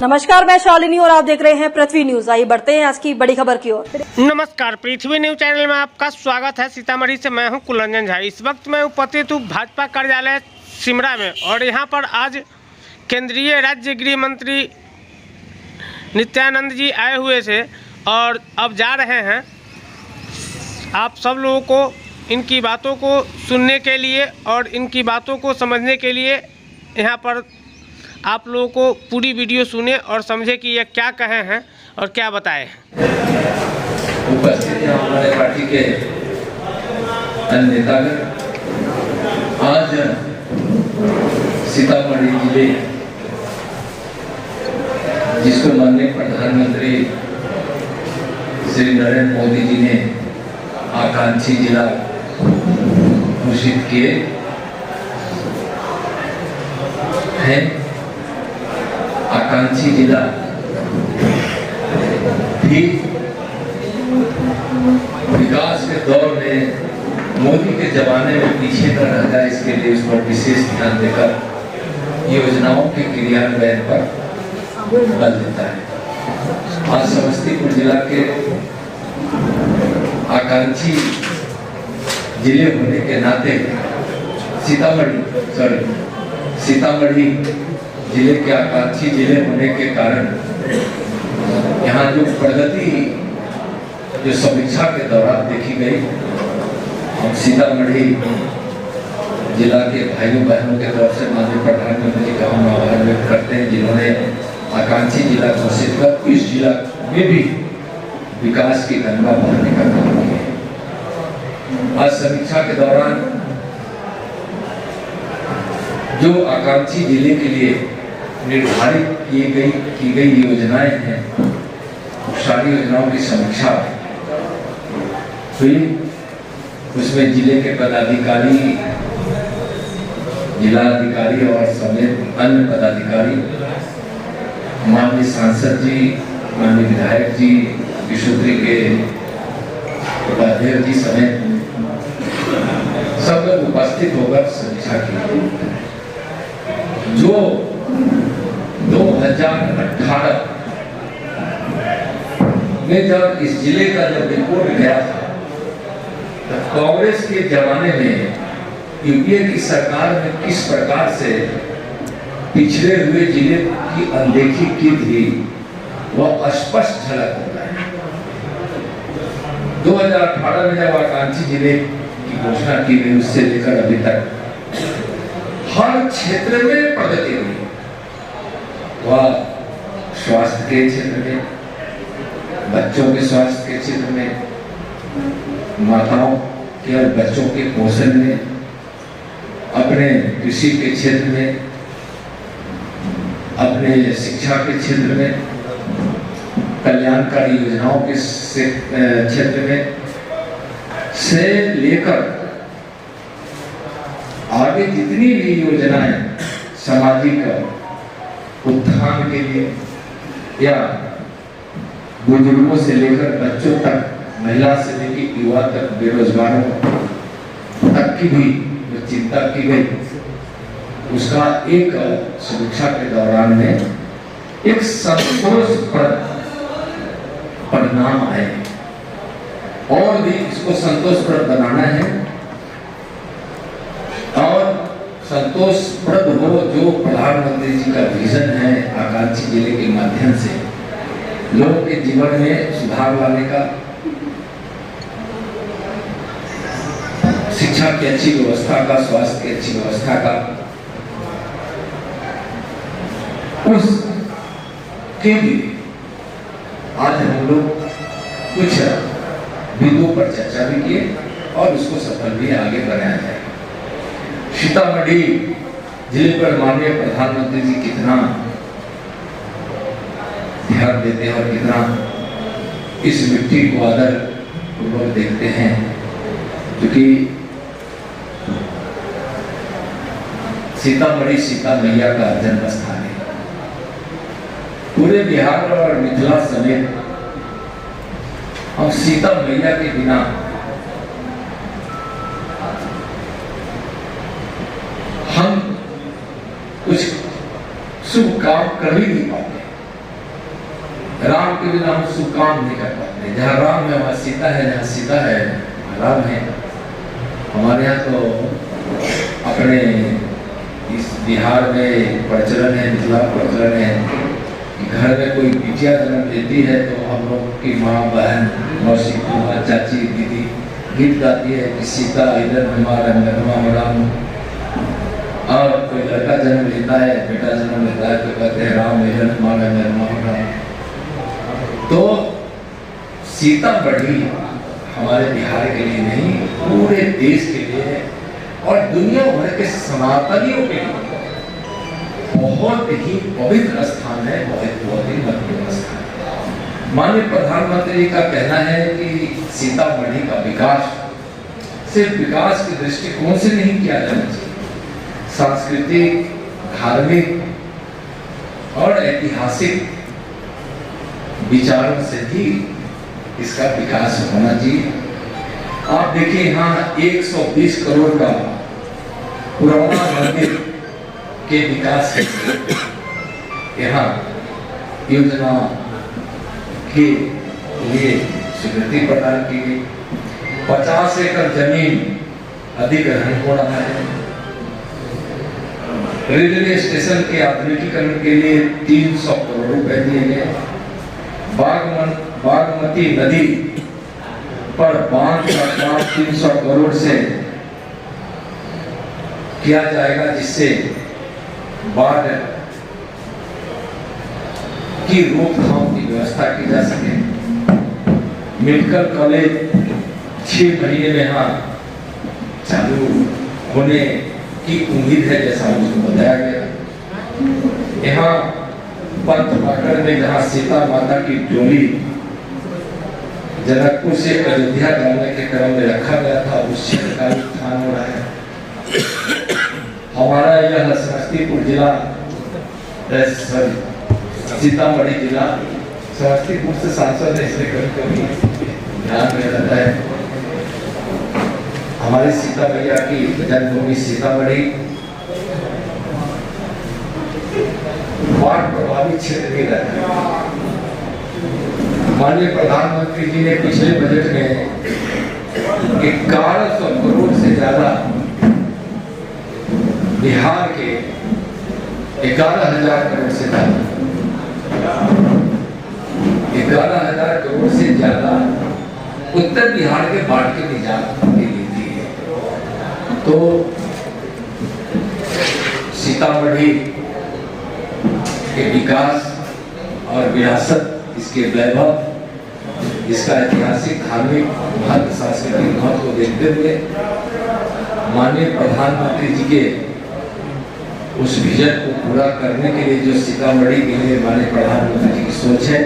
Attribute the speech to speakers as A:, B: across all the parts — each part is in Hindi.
A: नमस्कार, मैं शालिनी और आप देख रहे हैं पृथ्वी न्यूज। आइए बढ़ते हैं आज की बड़ी खबर की ओर।
B: नमस्कार, पृथ्वी न्यूज चैनल में आपका स्वागत है। सीतामढ़ी से मैं हूं कुलरंजन झा। इस वक्त मैं उपस्थित हूं भाजपा कार्यालय सिमरा में और यहां पर आज केंद्रीय राज्य गृह मंत्री नित्यानंद जी आए हुए थे और अब जा रहे हैं। आप सब लोगों को इनकी बातों को सुनने के लिए और इनकी बातों को समझने के लिए यहाँ पर आप लोगों को पूरी वीडियो सुने और समझे कि ये क्या कहे हैं और क्या बताए हैं।
C: उपस्थित हैं हमारे पार्टी के अन्य नेतागण। आज सीतामढ़ी जिले जिसको माननीय प्रधानमंत्री श्री नरेंद्र मोदी जी ने आकांक्षी जिला घोषित किए हैं। आकांक्षी जिला भी विकास के दौर में मोदी के जमाने में पीछे न रह जाए, इसके लिए उस पर विशेष ध्यान देकर योजनाओं के क्रियान्वयन पर बल देता है। आज समस्तीपुर जिला के आकांक्षी जिले होने के नाते सीतामढ़ी जिले के आकांक्षी जिले होने के कारण यहाँ जो प्रगति जो समीक्षा के दौरान देखी गई, हम सीतामढ़ी जिला के भाइयों बहनों के तरफ से माननीय प्रधानमंत्री जी का हम आभार व्यक्त करते हैं, जिन्होंने आकांक्षी जिला घोषित कर इस जिला में भी विकास की गंगा बहाने का काम किया। आज समीक्षा के दौरान जो आकांक्षी जिले के लिए निर्धारित की गई योजनाएं हैं, सारी योजनाओं की समीक्षा हुई। उसमें जिले के पदाधिकारी, जिलाधिकारी और समेत अन्य पदाधिकारी, माननीय सांसद जी, माननीय विधायक जी, विशुद्री के उपाध्यक्ष जी समेत सब लोग उपस्थित होकर समीक्षा की। जो 2018 में जब इस जिले का जब रिपोर्ट गया था, तो कांग्रेस के जमाने में यूपीए की सरकार ने किस प्रकार से पिछड़े हुए जिले की अनदेखी की थी, वह स्पष्ट झलक होता है। 2018 में जब आकांक्षी जिले की घोषणा की गई, उससे लेकर अभी तक हर क्षेत्र में प्रगति हुई। वह स्वास्थ्य के क्षेत्र में, बच्चों के स्वास्थ्य के क्षेत्र में, माताओं के और बच्चों के पोषण में, अपने कृषि के क्षेत्र में, अपने शिक्षा के क्षेत्र में, कल्याणकारी योजनाओं के क्षेत्र में से लेकर आगे जितनी भी योजनाएं सामाजिक उत्थान के लिए या बुजुर्गों से लेकर बच्चों तक, महिला से लेकर युवा तक, बेरोजगारों तक की भी जो चिंता की गई, उसका एक समीक्षा के दौरान में एक संतोषप्रद परिणाम आए और भी इसको संतोषप्रद बनाना है और संतोषप्रद हो। जो प्रधानमंत्री जी का विजन है आकांक्षी जिले के माध्यम से लोगों के जीवन में सुधार लाने का, शिक्षा की अच्छी व्यवस्था का, स्वास्थ्य की अच्छी व्यवस्था का, उस के लिए आज हम लोग कुछ बिंदुओं पर चर्चा भी किए और उसको सफल भी आगे बढ़ाया जाए। सीतामढ़ी जिले पर माननीय प्रधानमंत्री जी कितना ध्यान देते हैं और कितना इस मिट्टी को आदर पूर्वक देखते हैं, क्योंकि सीतामढ़ी सीता मैया का जन्म स्थान है। पूरे बिहार और मिथिला समेत हम सीता मैया के बिना हम कुछ शुभ काम कर ही नहीं पाते। राम के बिना हम शुभ काम नहीं कर पाते। जहाँ राम है वहाँ सीता है, जहाँ सीता है राम है। हमारे यहाँ तो अपने इस बिहार में प्रचलन है, मिथिला प्रचलन है, घर में कोई बिटिया जन्म लेती है तो हम लोग की माँ, बहन, मौसी, फूफा, चाची, दीदी गीत गाती है कि सीता इधर हमारा राम। और कोई लड़का जन्म लेता है, बेटा जन्म लेता है तो कहते हैं राम इधर हमारा राम। तो सीतामढ़ी हमारे बिहार के लिए नहीं, पूरे देश के लिए और दुनिया भर के सनातनियों के लिए बहुत ही पवित्र स्थान है, बहुत ही महत्वपूर्ण स्थान है। माननीय प्रधानमंत्री जी का कहना है कि सीतामढ़ी का विकास सिर्फ विकास के दृष्टिकोण से नहीं किया जाना चाहिए, सांस्कृतिक, धार्मिक और ऐतिहासिक विचारों से भी इसका विकास होना चाहिए। आप देखिए यहाँ 120 करोड़ का पुराना मंदिर के विकास के लिए यहाँ योजना के लिए स्वीकृति प्रदान की गई। 50 एकड़ जमीन अधिग्रहण हो रहा है। रेलवे स्टेशन के आधुनिकीकरण के लिए 300 करोड़ रुपए दिए गए। बागमती नदी पर बांध का काम 300 करोड़ से किया जाएगा, जिससे बाढ़ की रोकथाम की व्यवस्था की जा सके। मेडिकल कॉलेज 6 महीने में यहाँ चालू होने की उम्मीद है, जैसा मुझको बताया गया। यहाँ पंथ पाकर में जहाँ सीता माता की डोली जनकपुर से अयोध्या जाने के क्रम में रखा गया था, उस क्षेत्र का उत्थान हो रहा है। हमारा यह समस्तीपुर जिला, सीतामढ़ी जिला समस्तीपुर से सांसद है, इसलिए कभी कभी ध्यान में रहता है। हमारी सीता मैया की जन्मभूमि सीतामढ़ी बाढ़ प्रभावित क्षेत्र में रहता है। माननीय प्रधानमंत्री जी ने पिछले बजट में 1100 करोड़ से ज्यादा बिहार के 11,000 करोड़ से ज्यादा 11,000 करोड़ से ज्यादा उत्तर बिहार के बाढ़ के निजात के लिए दी है। तो सीतामढ़ी के विकास और विरासत, इसके वैभव, इसका ऐतिहासिक, धार्मिक महत्व, सांस्कृतिक महत्व को देखते हुए माननीय प्रधानमंत्री जी के उस विजन को पूरा करने के लिए जो सीतामढ़ी के लिए माननीय प्रधानमंत्री जी की सोच है,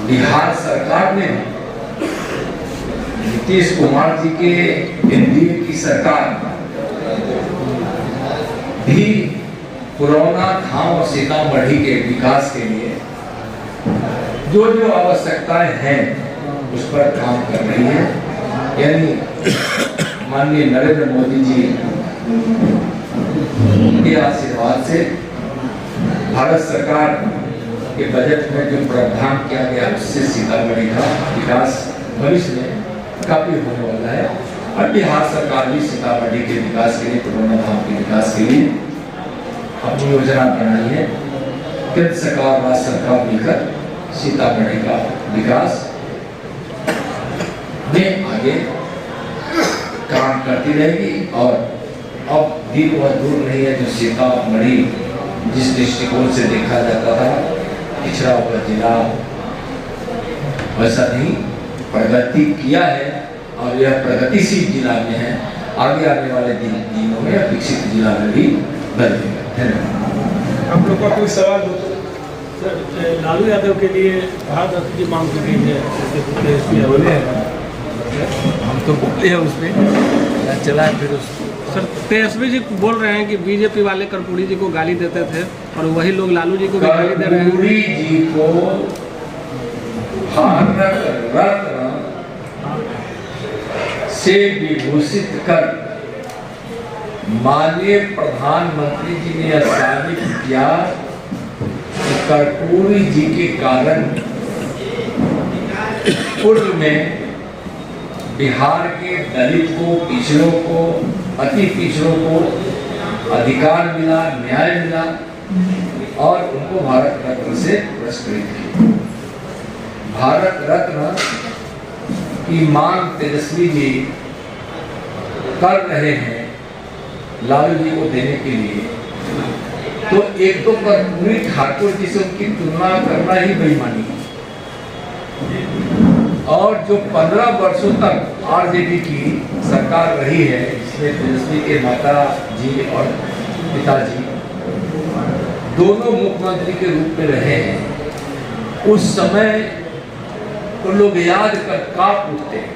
C: बिहार सरकार ने नीतीश कुमार जी के एनडीए की सरकार भी पुराना धाम और सीतामढ़ी के विकास के लिए जो जो आवश्यकताएं हैं उस पर काम कर रही है। यानी माननीय नरेंद्र मोदी जी के आशीर्वाद से भारत सरकार के बजट में जो प्रावधान किया गया, उससे सीतामढ़ी का विकास भविष्य में काफी होने वाला है। और बिहार सरकार भी सीतामढ़ी के विकास के लिए, पुराना धाम के विकास के लिए अपनी योजना बनाई है। केंद्र सरकार, राज्य सरकार मिलकर सीतामढ़ी का विकास में आगे काम करती रहेगी। और अब भी बहुत दूर नहीं है जो सीतामढ़ी जिस दृष्टिकोण से देखा जाता था पिछड़ा हुआ जिला, वैसा नहीं, प्रगति किया है और यह प्रगतिशील जिला में है। आगे आने वाले दिनों में विकसित जिला में भी बदलेगा। धन्यवाद।
D: हम लोग का कोई सवाल हो तो लालू यादव के लिए भारत की मांग की गई है, बोले
E: हम तो बोले हैं उसमें चला है। फिर
D: सर तेजस्वी जी बोल रहे हैं कि बीजेपी वाले कर्पूरी जी को गाली देते थे और वही लोग लालू जी को भी गाली दे रहे हैं।
C: कर्पूरी जी को भारत रत्न से विभूषित कर माननीय प्रधानमंत्री जी ने साबित किया कर्पूरी जी के कारण पूर्व में बिहार के दलित को, पिछड़ों को, अति पिछड़ों को अधिकार मिला, न्याय मिला और उनको भारत रत्न से पुरस्कृत किया। भारत रत्न की मांग तेजस्वी जी कर रहे हैं लालू जी को देने के लिए, तो एक तो कर्पूरी ठाकुर जी से उनकी तुलना करना ही बेईमानी है। और जो 15 वर्षों तक आरजेडी की सरकार रही है, इसमें तेजस्वी के माता जी और पिताजी दोनों मुख्यमंत्री के रूप में रहे हैं, उस समय तो लोग याद कर कांप उठते हैं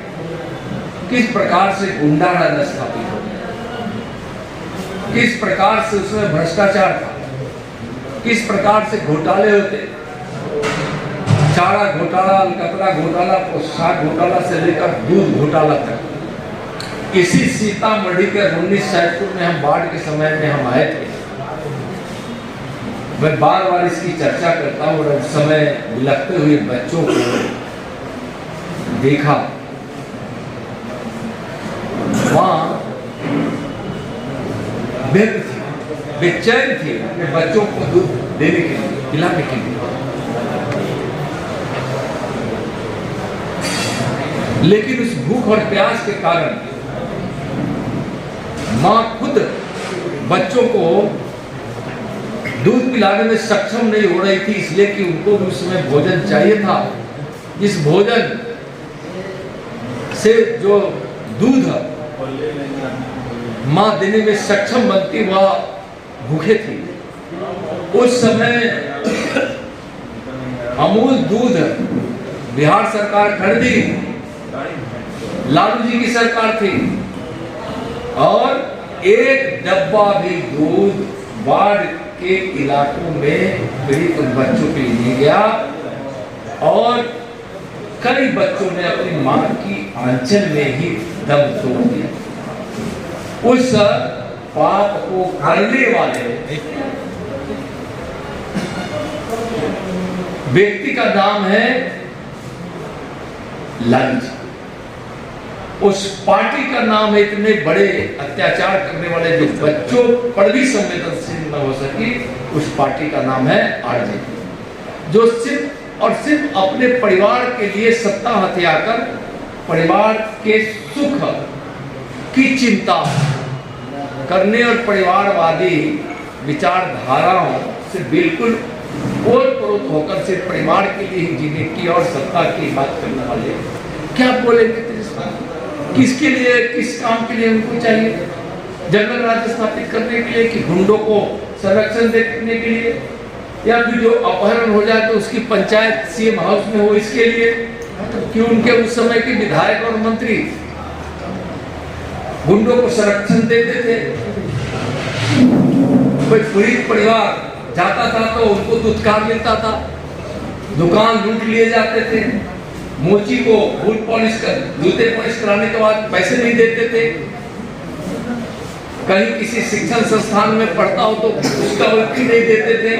C: किस प्रकार से गुंडा राज स्थापित हो गया, किस प्रकार से उसमें भ्रष्टाचार था, किस प्रकार से घोटाले होते, चारा घोटाला, अलकतरा घोटाला, पोशाक घोटाला से लेकर दूध घोटाला तक। इसी सीतामढ़ी के 19 में हम बाढ़ के समय में हम आए थे, मैं बार बार इसकी चर्चा करता हूँ और उस समय बिलखते हुए बच्चों को देखा, वहां व्यग्र थी, बेचैन थी अपने बच्चों को दूध देने के लिए, पिलाने के लिए। लेकिन उस भूख और प्यास के कारण मां खुद बच्चों को दूध पिलाने में सक्षम नहीं हो रही थी, इसलिए कि उनको भी उसमें भोजन चाहिए था। जिस भोजन से जो दूध मां देने में सक्षम बनती, वह भूखे थी। उस समय अमूल दूध बिहार सरकार खरीदी, लालू जी की सरकार थी, और एक डब्बा भी दूध बाढ़ के इलाकों में पीड़ित बच्चों के लिए नहीं गया और कई बच्चों ने अपनी मां की आंचल में ही दम तोड़ दिया। उस पाप को करने वाले व्यक्ति का नाम है लालू जी। उस पार्टी का नाम है, इतने बड़े अत्याचार करने वाले जो बच्चों पर भी संवेदनशील न हो सके, उस पार्टी का नाम है आरजेडी, जो सिर्फ और सिर्फ अपने परिवार के लिए सत्ता हथिया कर परिवार के सुख की चिंता करने और परिवारवादी विचारधाराओं से बिल्कुल ओतप्रोत होकर सिर्फ परिवार के लिए ही जीने की और सत्ता की बात करने वाले क्या बोलेंगे? किसके लिए, किस काम के लिए उनको चाहिए? जंगल राज स्थापित करने के लिए कि गुंडों को संरक्षण देने के लिए, या फिर जो अपहरण हो जाए तो उसकी पंचायत सीएम हाउस में हो, इसके लिए कि उनके उस समय के विधायक और मंत्री गुंडों को संरक्षण देते थे। कोई पीड़ित परिवार जाता था तो उनको दुत्कार मिलता था, दुकान लूट लिए जाते थे, मोची को बूट पॉलिश कर जूते पॉलिश कराने के बाद पैसे नहीं देते थे, कहीं किसी शिक्षण संस्थान में पढ़ता हो तो उसका वृत्ति नहीं देते थे,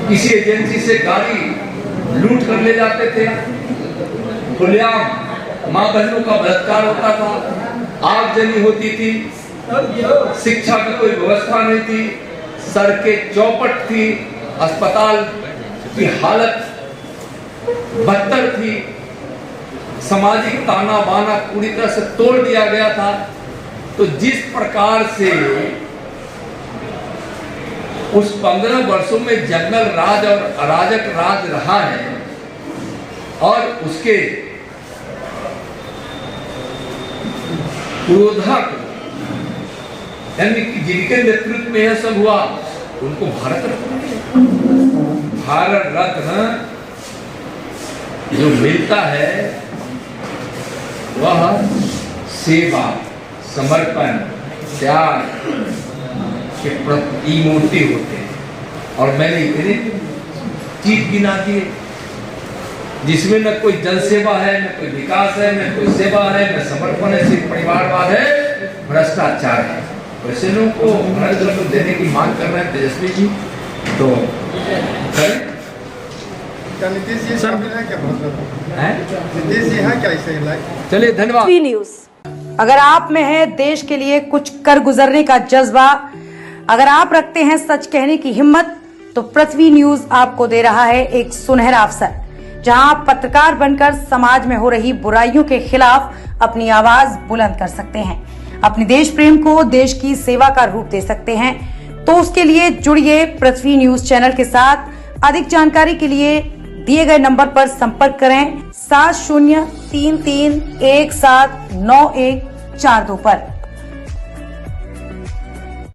C: किसी एजेंसी से गाड़ी लूट कर ले जाते थे, खुलेआम मां बहनों का बलात्कार होता था, आगजनी होती थी, शिक्षा की कोई व्यवस्था नहीं थी, सड़कें चौपट थी, अस्पताल की हालत बदतर थी, सामाजिक ताना बाना पूरी तरह से तोड़ दिया गया था। तो जिस प्रकार से उस 15 वर्षों में जंगल राज और अराजक राज रहा है और उसके क्रोधक यानी कि जिनके नेतृत्व में यह सब हुआ उनको भारत रत्न जो मिलता है वह सेवा, समर्पण, त्याग के प्रति मूर्ति होते हैं। और मैंने इतने चीज गिना दिए जिसमें न कोई जनसेवा है, न कोई विकास है, न कोई सेवा है, न समर्पण है, सिर्फ परिवारवाद है, भ्रष्टाचार है। वैसे लोगों को भारत रत्न देने की मांग कर रहे हैं तेजस्वी जी,
E: तो करें।
F: क्या नीतीश जी शामिल है क्या
E: हैं?
F: नीतीश जी है क्या इसे
E: चलिए धन्यवाद।
A: पृथ्वी न्यूज। अगर आप में है देश के लिए कुछ कर गुजरने का जज्बा, अगर आप रखते हैं सच कहने की हिम्मत, तो पृथ्वी न्यूज आपको दे रहा है एक सुनहरा अवसर, जहां आप पत्रकार बनकर समाज में हो रही बुराइयों के खिलाफ अपनी आवाज बुलंद कर सकते हैं, अपने देश प्रेम को देश की सेवा का रूप दे सकते हैं। तो उसके लिए जुड़िए पृथ्वी न्यूज चैनल के साथ। अधिक जानकारी के लिए दिए गए नंबर पर संपर्क करें 7033179142 पर।